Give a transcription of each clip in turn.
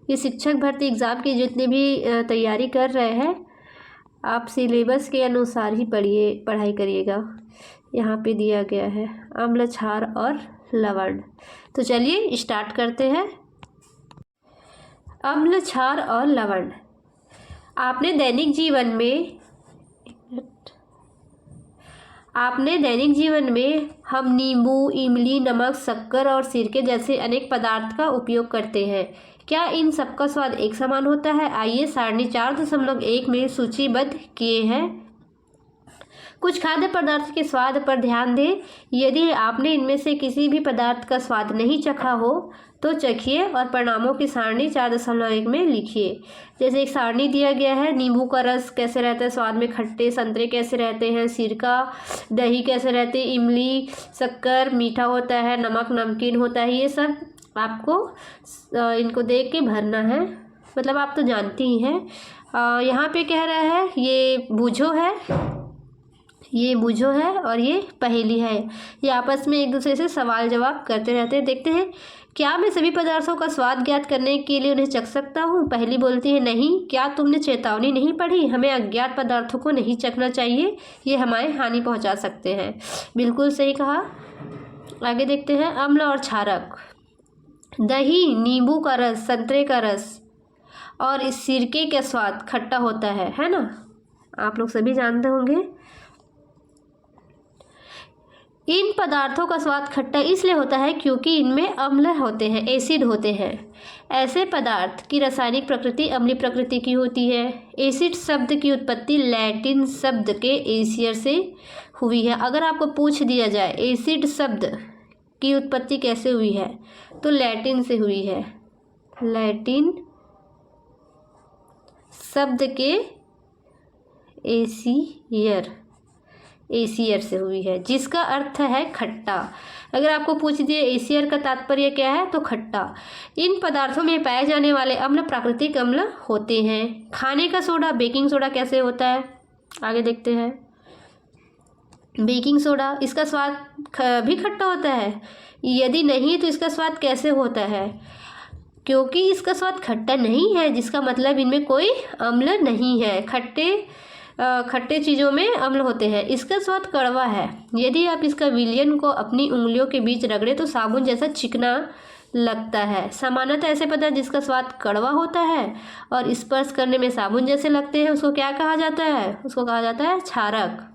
ये शिक्षक भर्ती एग्ज़ाम की जितने भी तैयारी कर रहे हैं, आप सिलेबस के अनुसार ही पढ़ाई करिएगा। यहाँ पे दिया गया है अम्ल, क्षार और लवण। तो चलिए स्टार्ट करते हैं। अम्ल, क्षार और लवण। आपने दैनिक जीवन में हम नींबू, इमली, नमक, शक्कर और सिरके जैसे अनेक पदार्थ का उपयोग करते हैं। क्या इन सबका स्वाद एक समान होता है? आइए सारणी 4.1 में सूचीबद्ध किए हैं। कुछ खाद्य पदार्थ के स्वाद पर ध्यान दें। यदि आपने इनमें से किसी भी पदार्थ का स्वाद नहीं चखा हो तो चखिए और परिणामों की सारणी 4.1 में लिखिए। जैसे एक सारणी दिया गया है, नींबू का रस कैसे रहता है स्वाद में खट्टे, संतरे कैसे रहते हैं, सिरका, दही कैसे रहते हैं, इमली, शक्कर मीठा होता है, नमक नमकीन होता है। ये सब आपको इनको देख के भरना है, मतलब आप तो जानती ही हैं। यहाँ पे कह रहा है ये बूझो है, ये बूझो है और ये पहेली है। ये आपस में एक दूसरे से सवाल जवाब करते रहते हैं। देखते हैं, क्या मैं सभी पदार्थों का स्वाद ज्ञात करने के लिए उन्हें चख सकता हूँ? पहेली बोलती है नहीं। क्या तुमने चेतावनी नहीं पढ़ी? हमें अज्ञात पदार्थों को नहीं चखना चाहिए, ये हमारे हानि पहुँचा सकते हैं। बिल्कुल सही कहा। आगे देखते हैं, अम्ल और क्षारक। दही, नींबू का रस, संतरे का रस और इस सिरके का स्वाद खट्टा होता है ना? आप लोग सभी जानते होंगे। इन पदार्थों का स्वाद खट्टा इसलिए होता है क्योंकि इनमें अम्ल होते हैं, एसिड होते हैं। ऐसे पदार्थ की रासायनिक प्रकृति अम्लीय प्रकृति की होती है। एसिड शब्द की उत्पत्ति लैटिन शब्द के एसियर से हुई है। अगर आपको पूछ दिया जाए एसिड शब्द की उत्पत्ति कैसे हुई है, तो लैटिन से हुई है। लैटिन शब्द के एसियर से हुई है, जिसका अर्थ है खट्टा। अगर आपको पूछ दिए एसियर का तात्पर्य क्या है, तो खट्टा। इन पदार्थों में पाए जाने वाले अम्ल प्राकृतिक अम्ल होते हैं। खाने का सोडा, बेकिंग सोडा कैसे होता है? आगे देखते हैं। बेकिंग सोडा, इसका स्वाद भी खट्टा होता है? यदि नहीं तो इसका स्वाद कैसे होता है? क्योंकि इसका स्वाद खट्टा नहीं है, जिसका मतलब इनमें कोई अम्ल नहीं है। खट्टे चीज़ों में अम्ल होते हैं। इसका स्वाद कड़वा है। यदि आप इसका विलयन को अपनी उंगलियों के बीच रगड़े तो साबुन जैसा चिकना लगता है। सामान्यतः ऐसे पदार्थ जिसका स्वाद कड़वा होता है और स्पर्श करने में साबुन जैसे लगते हैं, उसको क्या कहा जाता है? उसको कहा जाता है क्षारक।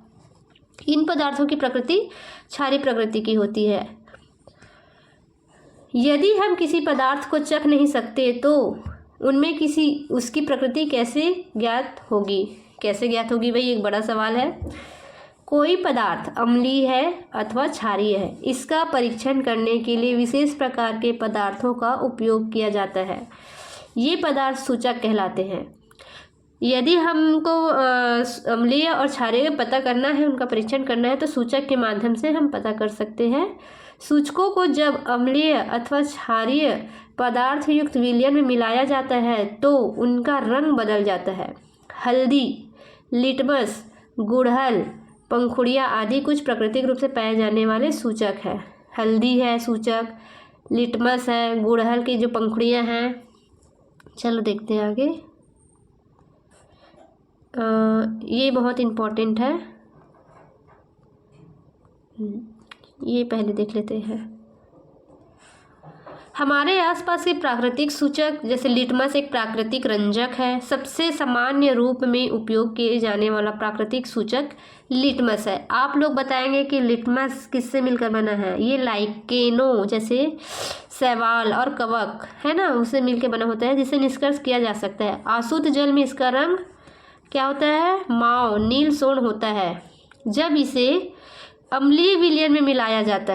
इन पदार्थों की प्रकृति क्षारीय प्रकृति की होती है। यदि हम किसी पदार्थ को चख नहीं सकते तो उनमें उसकी प्रकृति कैसे ज्ञात होगी? कैसे ज्ञात होगी भाई, एक बड़ा सवाल है। कोई पदार्थ अम्लीय है अथवा क्षारीय है, इसका परीक्षण करने के लिए विशेष प्रकार के पदार्थों का उपयोग किया जाता है। ये पदार्थ सूचक कहलाते हैं। यदि हमको अम्लीय और क्षारीय पता करना है, उनका परीक्षण करना है, तो सूचक के माध्यम से हम पता कर सकते हैं। सूचकों को जब अम्लीय अथवा क्षारीय पदार्थ युक्त विलयन में मिलाया जाता है तो उनका रंग बदल जाता है। हल्दी, लिटमस, गुड़हल, पंखुड़ियाँ आदि कुछ प्राकृतिक रूप से पाए जाने वाले सूचक है। हल्दी है सूचक, लिटमस है, गुड़हल की जो पंखुड़ियाँ हैं। चलो देखते हैं आगे। ये बहुत इम्पोर्टेंट है, ये पहले देख लेते हैं। हमारे आसपास के प्राकृतिक सूचक, जैसे लिटमस एक प्राकृतिक रंजक है। सबसे सामान्य रूप में उपयोग किए जाने वाला प्राकृतिक सूचक लिटमस है। आप लोग बताएंगे कि लिटमस किससे मिलकर बना है? ये लाइकेनो, जैसे शैवाल और कवक है ना, उससे मिलकर बना होता है, जिससे निष्कर्ष किया जा सकता है। अशुद्ध जल में इसका रंग क्या होता है? माव, नील सोन होता है। जब इसे अम्लीय विलयन में मिलाया जाता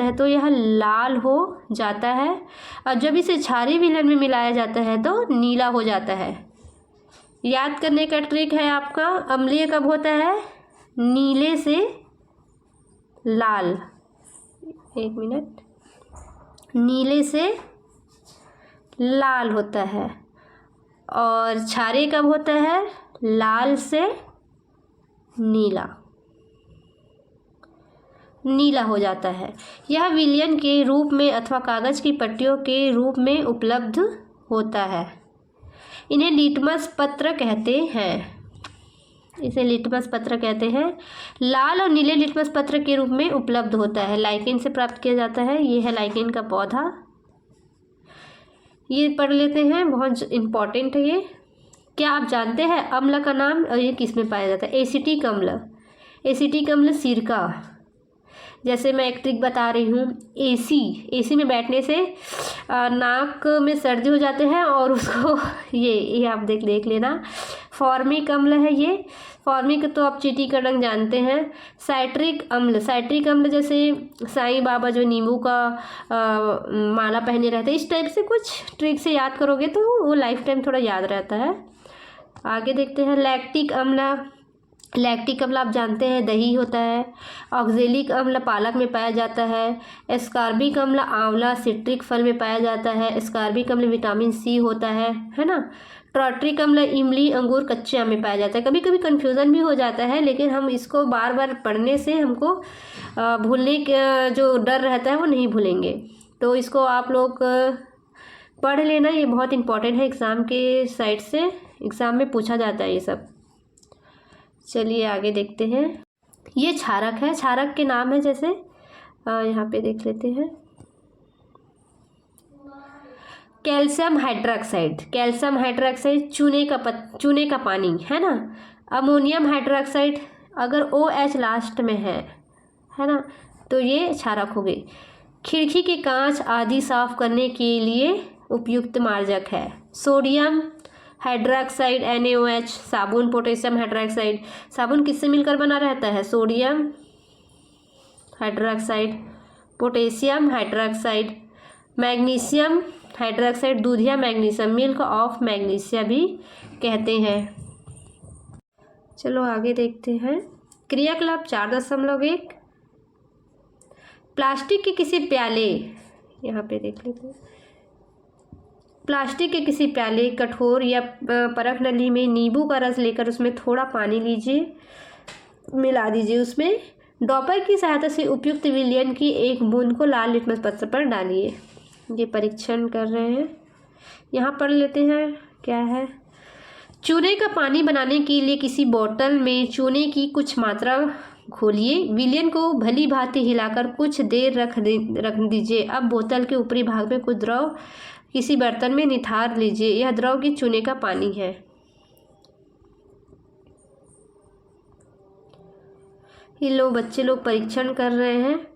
है, तो यह लाल हो जाता है, और जब इसे क्षारीय विलयन में मिलाया जाता है तो नीला हो जाता है। याद करने का ट्रिक है आपका, अम्लीय कब होता है? नीले से लाल, एक मिनट, नीले से लाल होता है। और क्षारीय कब होता है? लाल से नीला। नीला हो जाता है। यह विलयन के रूप में अथवा कागज़ की पट्टियों के रूप में उपलब्ध होता है। इन्हें लिटमस पत्र कहते हैं। इसे लिटमस पत्र कहते हैं। लाल और नीले लिटमस पत्र के रूप में उपलब्ध होता है। लाइकेन से प्राप्त किया जाता है। ये है लाइकेन का पौधा। ये पढ़ लेते हैं, बहुत इम्पॉर्टेंट है ये। क्या आप जानते हैं अम्ल का नाम और ये किस में पाया जाता है? एसिटिक अम्ल। एसिटिक अम्ल सिरका। जैसे मैं एक ट्रिक बता रही हूँ, एसी में बैठने से नाक में सर्दी हो जाते हैं और उसको ये आप देख लेना, फॉर्मिक अम्ल है ये। फॉर्मिक तो आप चींटी का रंग जानते हैं। साइट्रिक अम्ल जैसे साईं बाबा जो नींबू का माला पहने रहते हैं, इस टाइप से कुछ ट्रिक से याद करोगे तो वो लाइफ टाइम थोड़ा याद रहता है। आगे देखते हैं लैक्टिक अम्ल आप जानते हैं दही होता है। ऑक्जेलिक अम्ल पालक में पाया जाता है। एस्कार्बिक अम्ल आंवला सिट्रिक फल में पाया जाता है। एस्कार्बिक अम्ल विटामिन सी होता है ना। टार्ट्रिक अम्ल इमली अंगूर कच्चे आम में पाया जाता है। कभी कभी कन्फ्यूज़न भी हो जाता है, लेकिन हम इसको बार बार पढ़ने से हमको भूलने का जो डर रहता है वो नहीं भूलेंगे। तो इसको आप लोग पढ़ लेना, ये बहुत इम्पोर्टेंट है एग्ज़ाम के साइड से, एग्ज़ाम में पूछा जाता है ये सब। चलिए आगे देखते हैं। ये क्षारक है। क्षारक के नाम है जैसे यहाँ पे देख लेते हैं। कैल्शियम हाइड्रोक्साइड चूने का पानी है ना। अमोनियम हाइड्रोक्साइड अगर OH लास्ट में है ना, तो ये क्षारक हो गई। खिड़की के कांच आदि साफ करने के लिए उपयुक्त मार्जक है। सोडियम हाइड्रोक्साइड NaOH, साबुन पोटेशियम हाइड्रोक्साइड। साबुन किससे मिलकर बना रहता है? Sodium hydroxide, potassium hydroxide. Magnesium hydroxide दूधिया मैग्नीशियम, मिल्क ऑफ मैग्नीशिया भी कहते हैं। चलो आगे देखते हैं। क्रियाकलाप 4.1। प्लास्टिक के किसी प्याले, यहाँ पे देख लेते हैं। प्लास्टिक के किसी प्याले, कठोर या परख नली में नींबू का रस लेकर उसमें थोड़ा पानी लीजिए, मिला दीजिए। उसमें डॉपर की सहायता से उपयुक्त विलयन की एक बूंद को लाल लिटमस पत्र पर डालिए। ये परीक्षण कर रहे हैं, यहाँ पढ़ लेते हैं क्या है। चूने का पानी बनाने के लिए किसी बोतल में चूने की कुछ मात्रा घोलिए। विलयन को भली भांति हिलाकर कुछ देर रख दीजिए। अब बोतल के ऊपरी भाग में कुछ द्रव किसी बर्तन में निथार लीजिए। यह द्रव की चूने का पानी है। ये बच्चे लोग परीक्षण कर रहे हैं,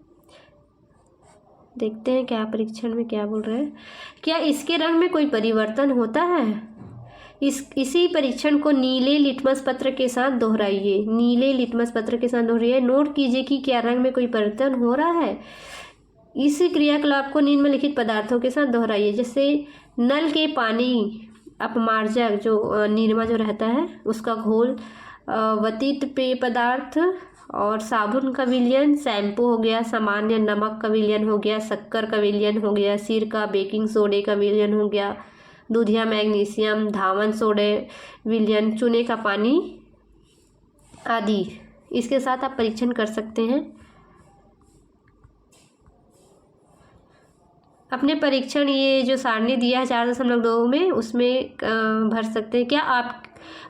देखते हैं क्या परीक्षण में क्या बोल रहे हैं। क्या इसके रंग में कोई परिवर्तन होता है? इसी परीक्षण को नीले लिटमस पत्र के साथ दोहराइए। नोट कीजिए कि क्या रंग में कोई परिवर्तन हो रहा है। इसी क्रियाकलाप को निम्नलिखित पदार्थों के साथ दोहराइए। जैसे नल के पानी अपमार्जक जो निरमा जो रहता है उसका घोल, वतित पेय पदार्थ और साबुन का विलयन, शैम्पू हो गया, सामान्य नमक का विलयन हो गया, शक्कर का विलयन हो गया, सिरका बेकिंग सोडे का विलयन हो गया, दूधिया मैग्नीशियम, धावन सोडे विलयन, चूने का पानी आदि। इसके साथ आप परीक्षण कर सकते हैं। अपने परीक्षण ये जो सारणी दिया है 4.2 में उसमें भर सकते हैं। क्या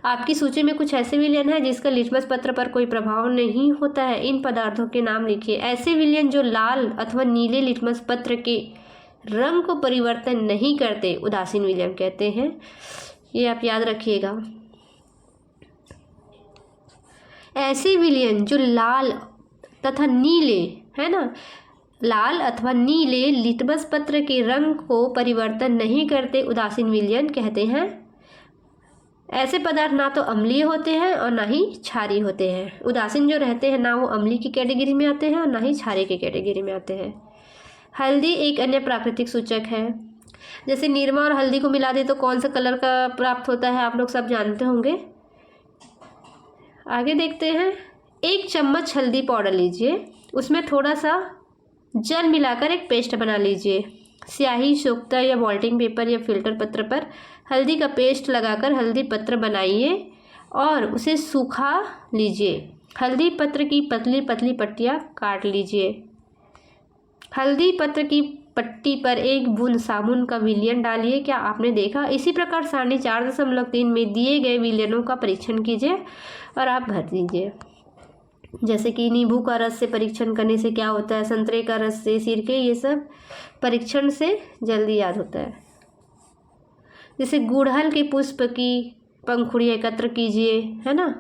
आपकी सूची में कुछ ऐसे विलयन है जिसका लिटमस पत्र पर कोई प्रभाव नहीं होता है? इन पदार्थों के नाम लिखिए। ऐसे विलयन जो लाल अथवा नीले लिटमस पत्र के रंग को परिवर्तन नहीं करते उदासीन विलयन कहते हैं। ये आप याद रखिएगा। ऐसे विलयन जो लाल तथा नीले है ना, लाल अथवा नीले लिटमस पत्र के रंग को परिवर्तन नहीं करते उदासीन विलयन कहते हैं। ऐसे पदार्थ ना तो अम्लीय होते हैं और ना ही क्षारीय होते हैं। उदासीन जो रहते हैं ना वो अम्लीय की कैटेगरी में आते हैं और ना ही क्षारीय की कैटेगरी में आते हैं। हल्दी एक अन्य प्राकृतिक सूचक है। जैसे निरमा और हल्दी को मिला दे तो कौन सा कलर का प्राप्त होता है, आप लोग सब जानते होंगे। आगे देखते हैं। 1 चम्मच हल्दी पाउडर लीजिए, उसमें थोड़ा सा जल मिलाकर एक पेस्ट बना लीजिए। स्याही, सोख्ता या वॉल्टिंग पेपर या फिल्टर पत्र पर हल्दी का पेस्ट लगाकर हल्दी पत्र बनाइए और उसे सूखा लीजिए। हल्दी पत्र की पतली पतली पट्टियाँ काट लीजिए। हल्दी पत्र की पट्टी पर एक बूंद साबुन का विलयन डालिए। क्या आपने देखा? इसी प्रकार सारणी 4.3 में दिए गए विलयनों का परीक्षण कीजिए और आप भर दीजिए। जैसे कि नींबू का रस से परीक्षण करने से क्या होता है, संतरे का रस से, सिरके, ये सब परीक्षण से जल्दी याद होता है। जैसे गुड़हल के पुष्प की पंखुड़ियाँ एकत्र कीजिए, है ना।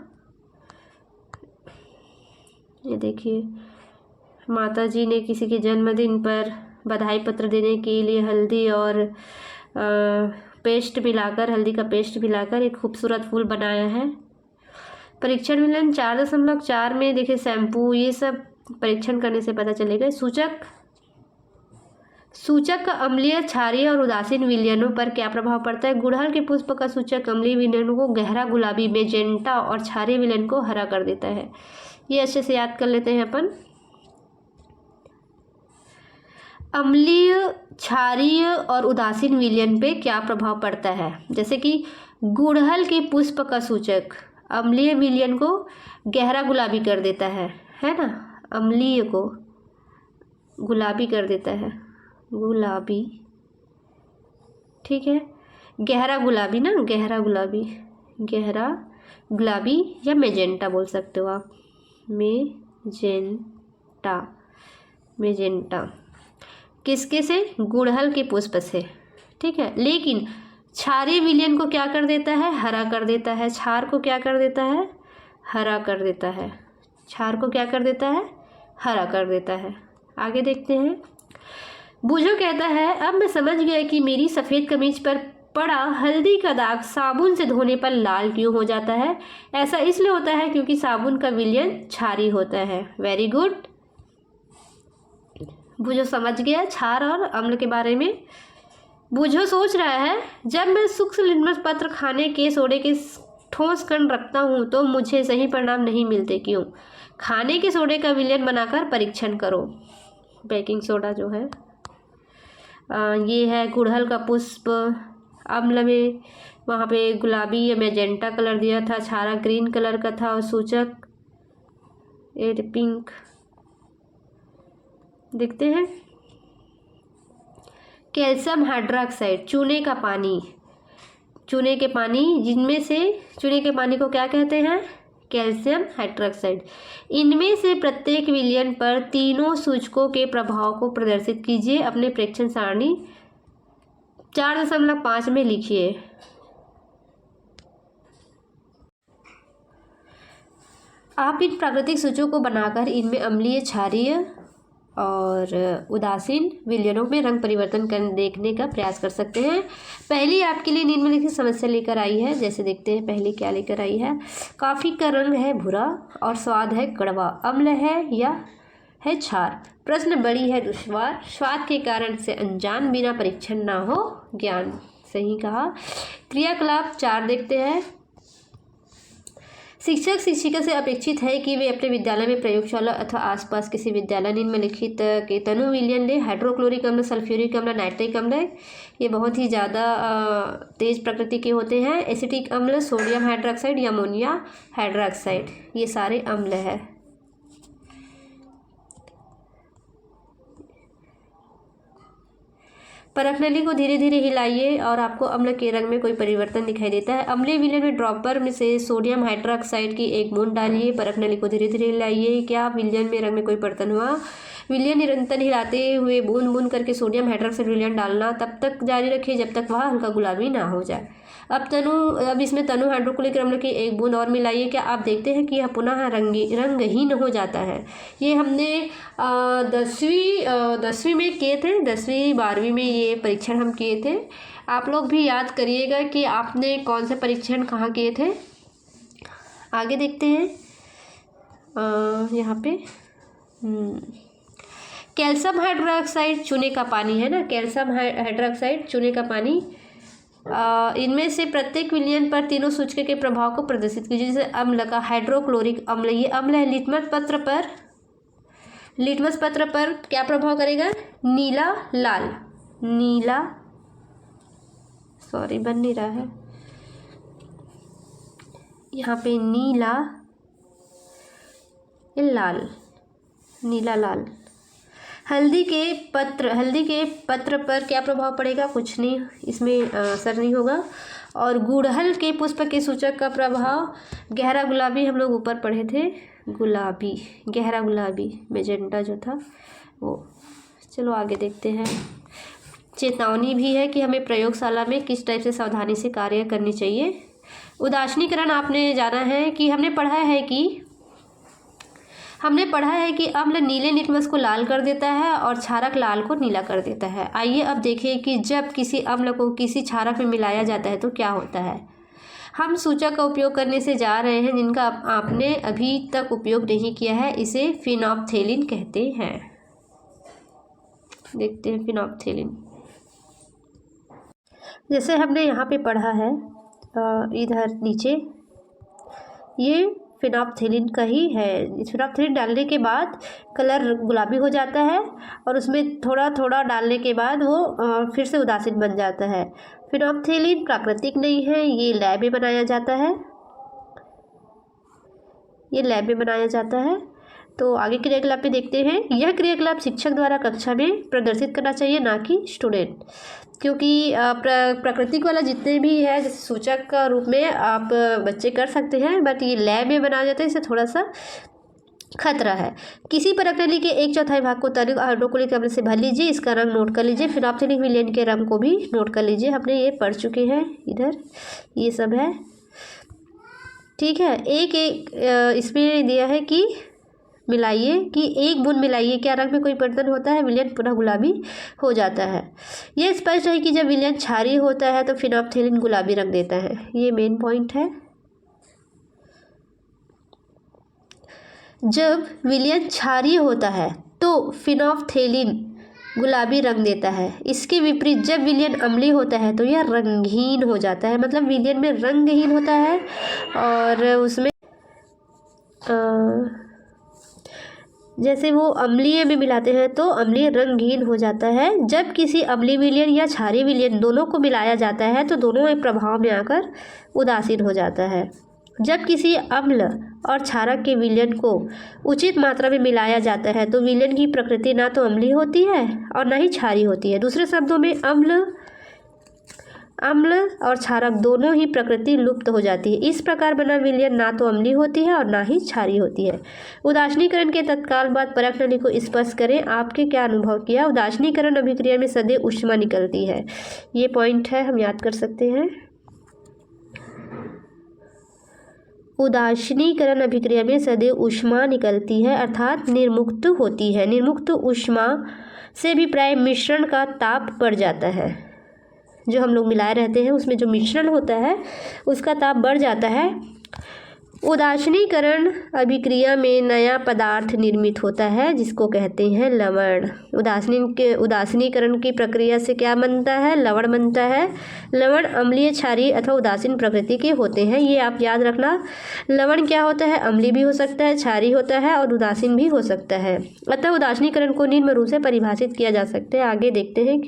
ये देखिए, माता जी ने किसी के जन्मदिन पर बधाई पत्र देने के लिए हल्दी और पेस्ट मिलाकर, हल्दी का पेस्ट मिलाकर एक खूबसूरत फूल बनाया है। परीक्षण विलयन 4.4 में देखिए शैम्पू, ये सब परीक्षण करने से पता चलेगा। सूचक का अम्लीय, क्षारीय और उदासीन विलयनों पर क्या प्रभाव पड़ता है? गुड़हल के पुष्प का सूचक अम्लीय विलयनों को गहरा गुलाबी, मैजेंटा और क्षारीय विलयन को हरा कर देता है। ये अच्छे से याद कर लेते हैं अपन। अम्लीय, क्षारीय और उदासीन विलयन पे क्या प्रभाव पड़ता है? जैसे कि गुड़हल के पुष्प का सूचक अम्लीय विलयन को गहरा गुलाबी कर देता है ना। अम्लीय को गुलाबी कर देता है, गुलाबी, ठीक है। गहरा गुलाबी ना, गहरा गुलाबी, गहरा गुलाबी या मैजेंटा बोल सकते हो आप, मैजेंटा, मैजेंटा किसके से? गुड़हल के पुष्प से, ठीक है। लेकिन क्षारीय विलयन को क्या कर देता है? हरा कर देता है। क्षार को क्या कर देता है? हरा कर देता है। क्षार को क्या कर देता है? हरा कर देता है। आगे देखते हैं। बूझो कहता है, अब मैं समझ गया कि मेरी सफ़ेद कमीज पर पड़ा हल्दी का दाग साबुन से धोने पर लाल क्यों हो जाता है। ऐसा इसलिए होता है क्योंकि साबुन का विलयन क्षारीय होता है। वेरी गुड, बूझो समझ गया क्षार और अम्ल के बारे में। बूझो सोच रहा है, जब मैं सूक्ष्म लिटमस पत्र खाने के सोडे के ठोस कण रखता हूँ तो मुझे सही परिणाम नहीं मिलते, क्यों? खाने के सोडे का विलयन बनाकर परीक्षण करो। बेकिंग सोडा जो है, ये है गुड़हल का पुष्प, अम्ल में वहाँ पे गुलाबी या मैजेंटा कलर दिया था, क्षारा ग्रीन कलर का था और सूचक पिंक। देखते हैं। कैल्शियम हाइड्रोक्साइड, चूने का पानी, चूने के पानी, जिनमें से चूने के पानी को क्या कहते हैं? Calcium hydroxide. इनमें से प्रत्येक विलयन पर तीनों सूचकों के प्रभाव को प्रदर्शित कीजिए। अपने प्रेक्षण सारणी 4.5 में लिखिए। आप इन प्राकृतिक सूचकों को बनाकर इनमें अम्लीय, क्षारीय और उदासीन विलयनों में रंग परिवर्तन कर देखने का प्रयास कर सकते हैं। पहली आपके लिए निम्नलिखित समस्या लेकर आई है। जैसे देखते हैं पहली क्या लेकर आई है। कॉफ़ी का रंग है भूरा और स्वाद है कड़वा, अम्ल है या है क्षार। प्रश्न बड़ी है दुश्वार, स्वाद के कारण से अनजान, बिना परीक्षण ना हो ज्ञान। सही कहा। क्रियाकलाप 4 देखते हैं। शिक्षक शिक्षिका से अपेक्षित है कि वे अपने विद्यालय में प्रयोगशाला अथवा आसपास किसी विद्यालय निम्नलिखित के तनु विलयन ले। हाइड्रोक्लोरिक अम्ल, सल्फ्यूरिक अम्ल, नाइट्रिक अम्ल, ये बहुत ही ज़्यादा तेज प्रकृति के होते हैं। एसिटिक अम्ल, सोडियम हाइड्रोक्साइड या अमोनिया हाइड्रोक्साइड, ये सारे अम्ल है। परखनली को धीरे धीरे हिलाइए और आपको अम्ल के रंग में कोई परिवर्तन दिखाई देता है। अम्लीय विलयन में ड्रॉपर में से सोडियम हाइड्रोक्साइड की एक बूंद डालिए। परखनली को धीरे धीरे हिलाइए। क्या विलयन में रंग में कोई परिवर्तन हुआ? विलयन निरंतर हिलाते हुए बूंद बूंद करके सोडियम हाइड्रोक्साइड विलयन डालना तब तक जारी रखिए जब तक वह हल्का गुलाबी ना हो जाए। अब इसमें तनु हाइड्रोक्लोरिक अम्ल की एक बूंद और मिलाइए। क्या आप देखते हैं कि यह पुनः रंगहीन हो जाता है? ये हमने 10वीं में किए थे, 10वीं 12वीं में ये परीक्षण हम किए थे। आप लोग भी याद करिएगा कि आपने कौन से परीक्षण कहाँ किए थे। आगे देखते हैं। यहाँ पे कैल्शियम हाइड्रोक्साइड, चूने का पानी है ना, कैल्शियम हाइड्रोक्साइड, चूने का पानी, इनमें से प्रत्येक विलयन पर तीनों सूचक के प्रभाव को प्रदर्शित कीजिए। जैसे अम्ल का हाइड्रोक्लोरिक अम्ल, ये अम्ल है। लिटमस पत्र पर क्या प्रभाव करेगा? नीला लाल, नीला, सॉरी बन नहीं रहा है यहाँ पे, नीला ये लाल, नीला लाल। हल्दी के पत्र पर क्या प्रभाव पड़ेगा? कुछ नहीं, इसमें असर नहीं होगा। और गुड़हल के पुष्प के सूचक का प्रभाव गहरा गुलाबी, हम लोग ऊपर पढ़े थे, गुलाबी, गहरा गुलाबी, मेजेंटा जो था वो। चलो आगे देखते हैं। चेतावनी भी है कि हमें प्रयोगशाला में किस टाइप से सावधानी से कार्य करनी चाहिए। उदासीनीकरण आपने जाना है कि हमने पढ़ा है कि अम्ल नीले लिटमस को लाल कर देता है और क्षारक लाल को नीला कर देता है। आइए अब देखें कि जब किसी अम्ल को किसी क्षारक में मिलाया जाता है तो क्या होता है। हम सूचक का उपयोग करने से जा रहे हैं जिनका आपने अभी तक उपयोग नहीं किया है। इसे फिनोप्थेलिन कहते हैं। देखते हैं फिनोप्थेलिन। जैसे हमने यहाँ पे पढ़ा है इधर नीचे, ये फिनोप्थेलिन का ही है। फिनोप्थेलिन डालने के बाद कलर गुलाबी हो जाता है और उसमें थोड़ा थोड़ा डालने के बाद वो फिर से उदासीन बन जाता है। फिनोप्थेलिन प्राकृतिक नहीं है, ये लैब में बनाया जाता है। तो आगे क्रियाकलाप पे देखते हैं। यह क्रियाकलाप शिक्षक द्वारा कक्षा में प्रदर्शित करना चाहिए, ना कि स्टूडेंट, क्योंकि प्राकृतिक वाला जितने भी है जैसे सूचक का रूप में आप बच्चे कर सकते हैं, बट ये लैब में बनाया जाता है, इससे थोड़ा सा खतरा है। किसी प्रणाली के 1/4 भाग को तरल हाइड्रोक्लोरिक अम्ल से भर लीजिए, इसका रंग नोट कर लीजिए। फिनोप्थेलिक विलयन के रंग को भी नोट कर लीजिए, हमने ये पढ़ चुके हैं, इधर ये सब है, ठीक है। इसमें दिया है कि मिलाइए, कि 1 बूंद मिलाइए, क्या रंग में कोई परिवर्तन होता है? विलयन पुनः गुलाबी हो जाता है। यह स्पष्ट है कि जब विलयन क्षारीय होता है तो फिनोप्थेलिन गुलाबी रंग देता है, ये मेन पॉइंट है। जब विलयन क्षारीय होता है तो फिनोप्थेलिन गुलाबी रंग देता है। इसके विपरीत जब विलयन अम्लीय होता है तो यह रंगहीन हो जाता है, मतलब विलयन में रंगहीन होता है और उसमें जैसे वो अम्लीय में मिलाते हैं तो अम्लीय रंगहीन हो जाता है। जब किसी अम्लीय विलयन या क्षारीय विलयन दोनों को मिलाया जाता है तो दोनों एक प्रभाव में आकर उदासीन हो जाता है। जब किसी अम्ल और क्षारक के विलयन को उचित मात्रा में मिलाया जाता है तो विलयन की प्रकृति ना तो अम्लीय होती है और ना ही क्षारीय होती है। दूसरे शब्दों में अम्ल और क्षारक दोनों ही प्रकृति लुप्त हो जाती है। इस प्रकार बना विलयन ना तो अम्लीय होती है और ना ही क्षारीय होती है। उदासीनीकरण के तत्काल बाद प्रणाली को स्पष्ट करें, आपके क्या अनुभव किया? उदासीनीकरण अभिक्रिया में सदैव ऊष्मा निकलती है, ये पॉइंट है, हम याद कर सकते हैं। उदासीनीकरण अभिक्रिया में सदैव ऊष्मा निकलती है, अर्थात निर्मुक्त होती है। निर्मुक्त ऊष्मा से भी प्राय मिश्रण का ताप बढ़ जाता है। जो हम लोग मिलाए रहते हैं उसमें जो मिश्रण होता है उसका ताप बढ़ जाता है। उदासीनीकरण अभिक्रिया में नया पदार्थ निर्मित होता है जिसको कहते हैं लवण। उदासीनीकरण की प्रक्रिया से क्या बनता है? लवण बनता है। लवण अम्लीय, क्षारीय अथवा उदासीन प्रकृति के होते हैं, ये आप याद रखना। लवण क्या होता है? अम्लीय भी हो सकता है, क्षारीय होता है और उदासीन भी हो सकता है। अतः उदासीनीकरण को निम्न रूप से परिभाषित किया जा सकता है। आगे देखते हैं।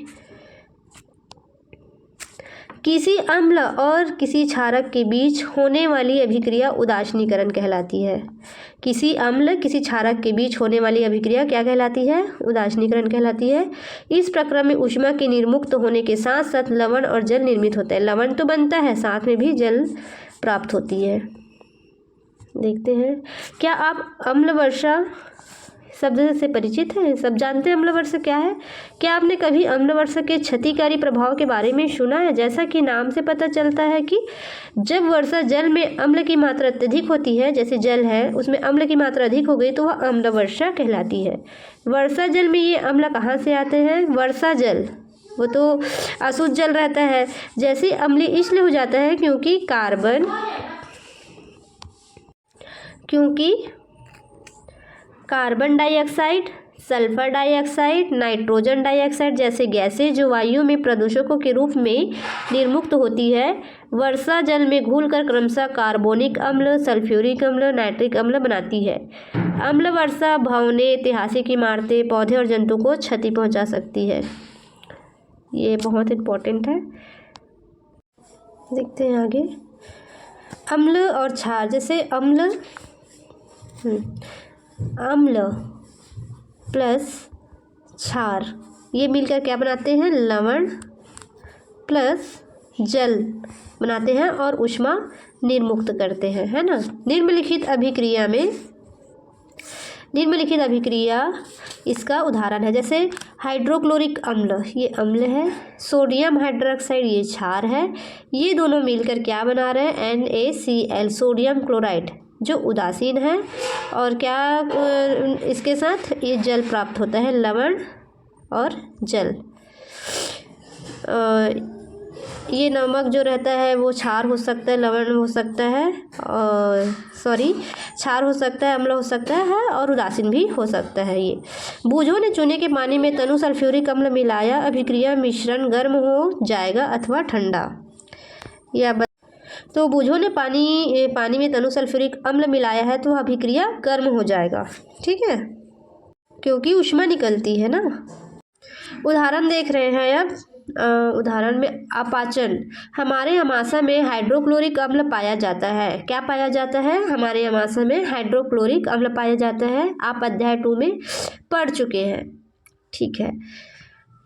किसी अम्ल और किसी क्षारक के बीच होने वाली अभिक्रिया उदासीनीकरण कहलाती है। किसी अम्ल किसी क्षारक के बीच होने वाली अभिक्रिया क्या कहलाती है? उदासीनीकरण कहलाती है। इस प्रक्रिया में ऊष्मा के निर्मुक्त होने के साथ साथ लवण और जल निर्मित होता है। लवण तो बनता है, साथ में भी जल प्राप्त होती है। देखते हैं, क्या आप अम्ल वर्षा शब्द से परिचित हैं? सब जानते हैं अम्ल वर्षा क्या है? क्या आपने कभी अम्ल वर्षा के क्षतिकारी प्रभाव के बारे में सुना है? जैसा कि नाम से पता चलता है कि जब वर्षा जल में अम्ल की मात्रा अत्यधिक होती है, जैसे जल है उसमें अम्ल की मात्रा अधिक हो गई तो वह अम्ल वर्षा कहलाती है। वर्षा जल में ये अम्ल कहाँ से आते हैं? वर्षा जल वो तो अशुद्ध जल रहता है, जैसे अम्लीय इसलिए हो जाता है क्योंकि carbon dioxide, sulphur dioxide, nitrogen dioxide जैसे गैसें जो वायु में प्रदूषकों के रूप में निर्मुक्त होती है, वर्षा जल में घुलकर क्रमशः कार्बोनिक अम्ल, सल्फ्यूरिक अम्ल, नाइट्रिक अम्ल बनाती है। अम्ल वर्षा भवनें, ऐतिहासिक इमारतें, पौधे और जंतु को क्षति पहुंचा सकती है। ये बहुत इम्पोर्टेंट है। देखते हैं आगे। अम्ल और क्षार, जैसे अम्ल अम्ल प्लस क्षार, ये मिलकर क्या बनाते हैं, लवण प्लस जल बनाते हैं और ऊष्मा निर्मुक्त करते हैं, है ना। निम्नलिखित अभिक्रिया इसका उदाहरण है, जैसे हाइड्रोक्लोरिक अम्ल, ये अम्ल है, सोडियम हाइड्रोक्साइड ये क्षार है, ये दोनों मिलकर क्या बना रहे हैं, NaCl सोडियम क्लोराइड जो उदासीन है, और क्या इसके साथ ये जल प्राप्त होता है, लवण और जल। ये नमक जो रहता है वो क्षार हो सकता है, लवण हो सकता है, और क्षार हो सकता है, अम्ल हो सकता है और उदासीन भी हो सकता है। ये बूझों ने चूने के पानी में तनु सल्फ्यूरिक अम्ल मिलाया, अभिक्रिया मिश्रण गर्म हो जाएगा अथवा ठंडा। तो बूझों ने पानी में तनु सल्फ्यूरिक अम्ल मिलाया है तो अभिक्रिया गर्म हो जाएगा, ठीक है, क्योंकि ऊष्मा निकलती है ना। उदाहरण देख रहे हैं अब। उदाहरण में अपाचन, हमारे अमाशय में हाइड्रोक्लोरिक अम्ल पाया जाता है। क्या पाया जाता है, हमारे अमाशय में हाइड्रोक्लोरिक अम्ल पाया जाता है। आप अध्याय 2 में पढ़ चुके हैं, ठीक है।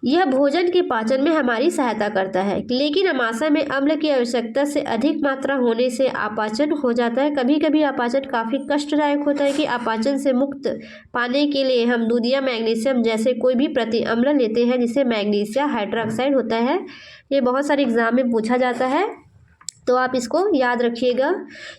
यह भोजन के पाचन में हमारी सहायता करता है, लेकिन अमाशय में अम्ल की आवश्यकता से अधिक मात्रा होने से अपाचन हो जाता है। कभी कभी अपाचन काफ़ी कष्टदायक होता है कि अपाचन से मुक्त पाने के लिए हम दूध या मैग्नीशियम जैसे कोई भी प्रति अम्ल लेते हैं, जिसे मैग्नीशियम हाइड्रोक्साइड होता है। ये बहुत सारे एग्जाम में पूछा जाता है, तो आप इसको याद रखिएगा,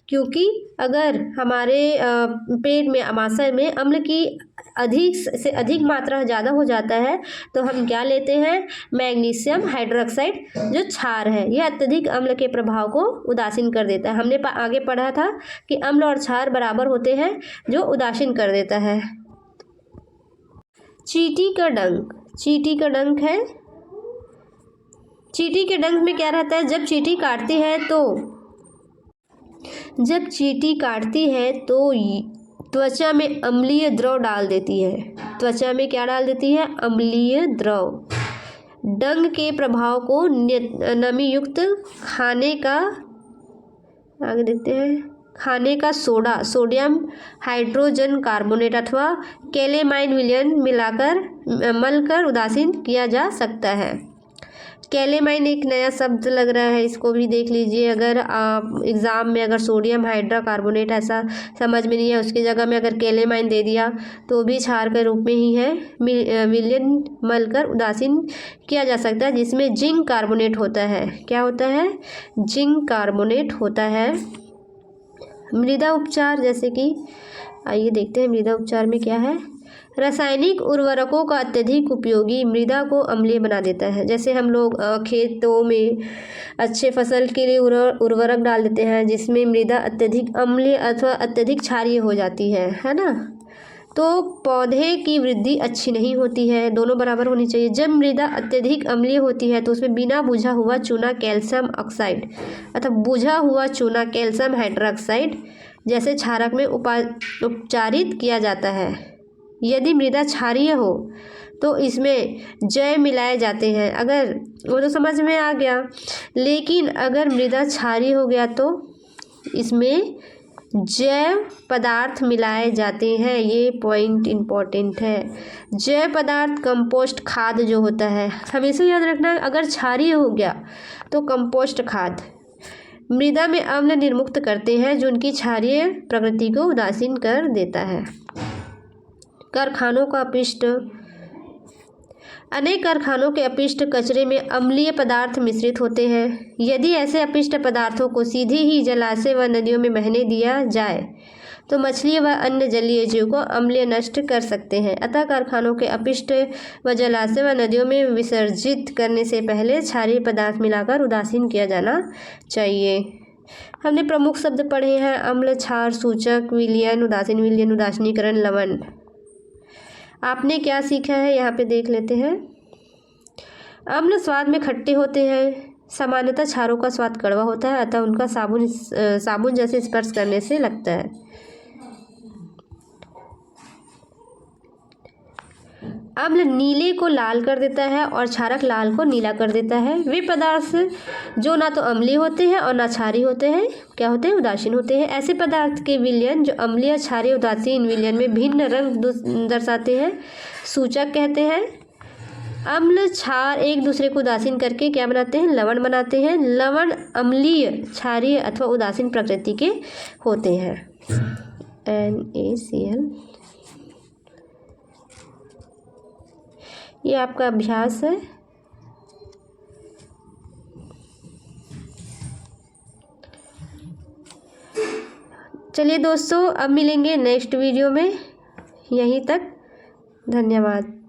क्योंकि अगर हमारे पेट में अमाशय में अम्ल की अधिक से अधिक मात्रा ज़्यादा हो जाता है तो हम क्या लेते हैं, मैग्नीशियम हाइड्रोक्साइड जो क्षार है। यह अत्यधिक अम्ल के प्रभाव को उदासीन कर देता है। हमने आगे पढ़ा था कि अम्ल और क्षार बराबर होते हैं, जो उदासीन कर देता है। चींटी का डंक है। चींटी के डंक में क्या रहता है, जब चींटी काटती है तो त्वचा में अम्लीय द्रव डाल देती है। त्वचा में क्या डाल देती है, अम्लीय द्रव। डंक के प्रभाव को नमी युक्त खाने का सोडा, सोडियम हाइड्रोजन कार्बोनेट अथवा कैलेमाइन विलयन मलकर उदासीन किया जा सकता है। कैलेमाइन एक नया शब्द लग रहा है, इसको भी देख लीजिए। अगर आप एग्ज़ाम में अगर सोडियम हाइड्रोकार्बोनेट ऐसा समझ में नहीं है, उसकी जगह में अगर कैलेमाइन दे दिया तो भी क्षार के रूप में ही है, विलयन मलकर उदासीन किया जा सकता है, जिसमें जिंक कार्बोनेट होता है। क्या होता है, जिंक कार्बोनेट होता है। मृदा उपचार, जैसे कि आइए देखते हैं मृदा उपचार में क्या है। रासायनिक उर्वरकों का अत्यधिक उपयोगी मृदा को अम्लीय बना देता है। जैसे हम लोग खेतों में अच्छे फसल के लिए उर्वरक डाल देते हैं, जिसमें मृदा अत्यधिक अम्लीय अथवा अत्यधिक क्षारीय हो जाती है ना, तो पौधे की वृद्धि अच्छी नहीं होती है। दोनों बराबर होनी चाहिए। जब मृदा अत्यधिक अम्लीय होती है तो उसमें बिना बुझा हुआ चूना कैल्शियम ऑक्साइड अथवा बुझा हुआ चूना कैल्शियम हाइड्रोक्साइड जैसे क्षारक में उपचारित किया जाता है। यदि मृदा क्षारीय हो तो इसमें जैव मिलाए जाते हैं। अगर वो तो समझ में आ गया, लेकिन अगर मृदा क्षारीय हो गया तो इसमें जैव पदार्थ मिलाए जाते हैं। ये पॉइंट इम्पोर्टेंट है। जैव पदार्थ कंपोस्ट खाद जो होता है, हमेशा याद रखना, अगर क्षारीय हो गया तो कंपोस्ट खाद मृदा में अम्ल निर्मुक्त करते हैं, जो उनकी क्षारीय प्रकृति को उदासीन कर देता है। कारखानों का अपशिष्ट, अनेक कारखानों के अपशिष्ट कचरे में अम्लीय पदार्थ मिश्रित होते हैं। यदि ऐसे अपशिष्ट पदार्थों को सीधे ही जलाशय व नदियों में बहने दिया जाए तो मछली व अन्य जलीय जीव को अम्लीय नष्ट कर सकते हैं। अतः कारखानों के अपशिष्ट व जलाशय व नदियों में विसर्जित करने से पहले क्षारीय पदार्थ मिलाकर उदासीन किया जाना चाहिए। हमने प्रमुख शब्द पढ़े हैं, अम्ल, क्षार, सूचक, विलयन, उदासीनीकरण, लवण। आपने क्या सीखा है यहाँ पे देख लेते हैं। अम्ल स्वाद में खट्टे होते हैं। सामान्यतः क्षारों का स्वाद कड़वा होता है, अतः उनका साबुन जैसे स्पर्श करने से लगता है। अम्ल नीले को लाल कर देता है और क्षारक लाल को नीला कर देता है। वे पदार्थ जो ना तो अम्लीय होते हैं और ना क्षारीय होते हैं क्या होते हैं, उदासीन होते हैं। ऐसे पदार्थ के विलयन जो अम्लीय, क्षारीय, उदासीन विलयन में भिन्न रंग दर्शाते हैं सूचक कहते हैं। अम्ल क्षार एक दूसरे को उदासीन करके क्या बनाते हैं, लवण बनाते हैं। लवण अम्लीय, क्षारीय अथवा उदासीन प्रकृति के होते हैं। NaCl ये आपका अभ्यास है। चलिए दोस्तों, अब मिलेंगे नेक्स्ट वीडियो में। यहीं तक, धन्यवाद।